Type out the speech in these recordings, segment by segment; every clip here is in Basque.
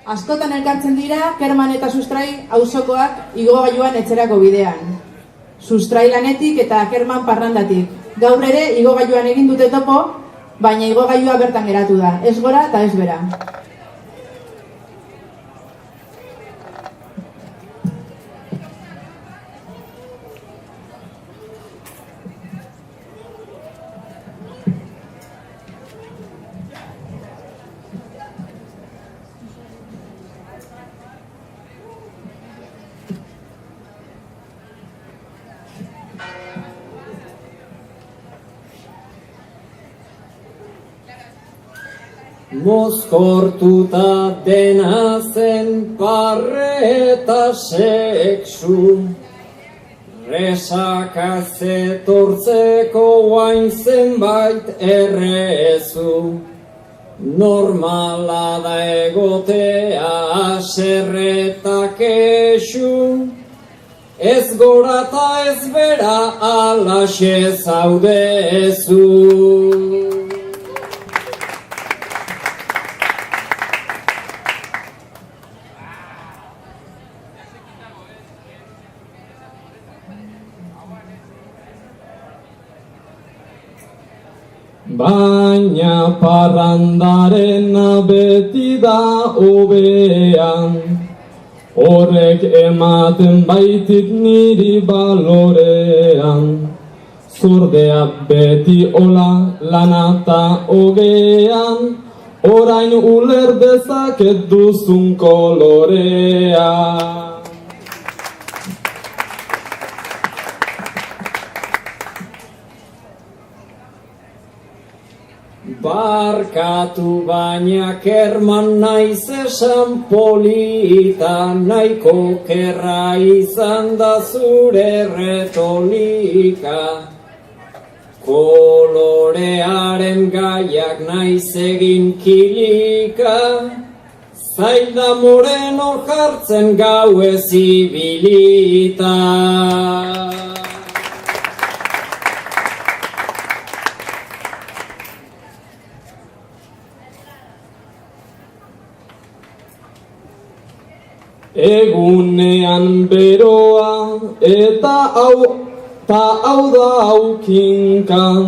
Askotan elkartzen dira Kerman eta Sustrai auzokoak igogailuan etxerako bidean. Sustrai lanetik eta Kerman parrandatik. Gaur ere igogailuan egin dute topo, baina igogailua bertan geratu da, ez gora eta ez bera. Mozkortuta dena zen parre eta sexu, resaka zetortzeko guain zenbait errezu. Normala da egotea aserreta kexu, ez gora eta ez bera alaxe zaudezu. Baina parrandarena beti da hobean, horrek ematen baitit niri balorean. Zurdea beti ola lanata ogean, orain uler dezaket duzun kolorea. Barkatu baina Kerman naiz esan polita, nahiko kerra izan da zure retolika. Kolorearen gaiak naiz egin kilika, zailda moreno jartzen gauez ibilita. Egunean beroa eta hau da aukinkan,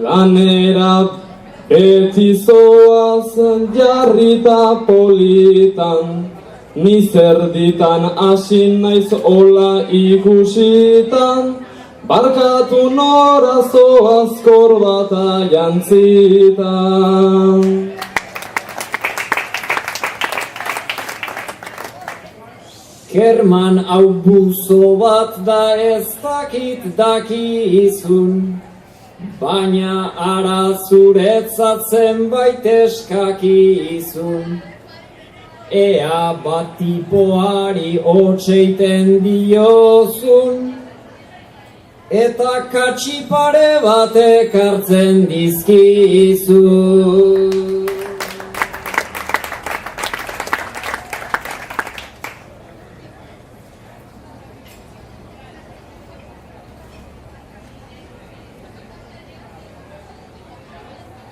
lanera beti zoaz jarrita politan, ni zerditan hasi naiz hola ikusitan, barkatu nora zoaz korbata jantzitan. Kerman hau buzo bat da ez dakit dakizun, baina ara zuretzat zenbait eskakizun. Ea bat tipoari hotseiten diozun, eta katxipare bat ekartzen dizkizun.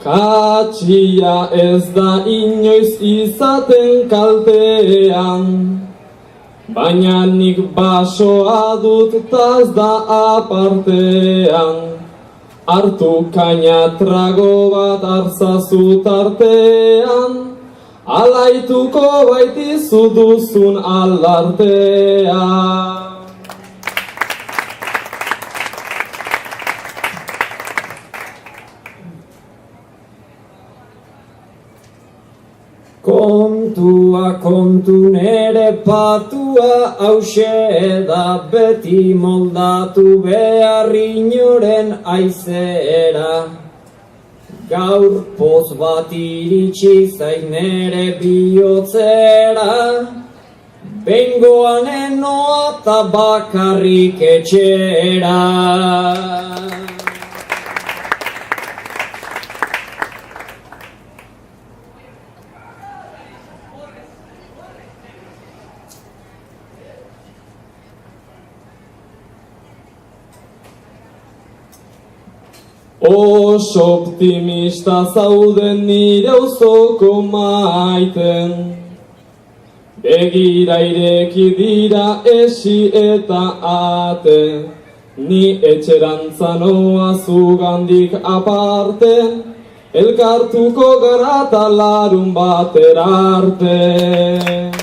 Katxia ez da inoiz izaten kaltean, baina nik basoa dut taz da apartean. Hartu kaina trago bat arzazu tartean, alaituko baitizu duzun alartean. Kontua kontu nere patua hause da, beti moldatu behar inoren aizera. Gaur poz bat iritsi zain nere bihotzera, bengoan enoa ta bakarrik etxera. Oso optimista zauden nire auzoko maiten. Begira ireki dira esi eta ate, ni etxerantza noa zugandik aparte, elkartuko gara ta larun batera arte.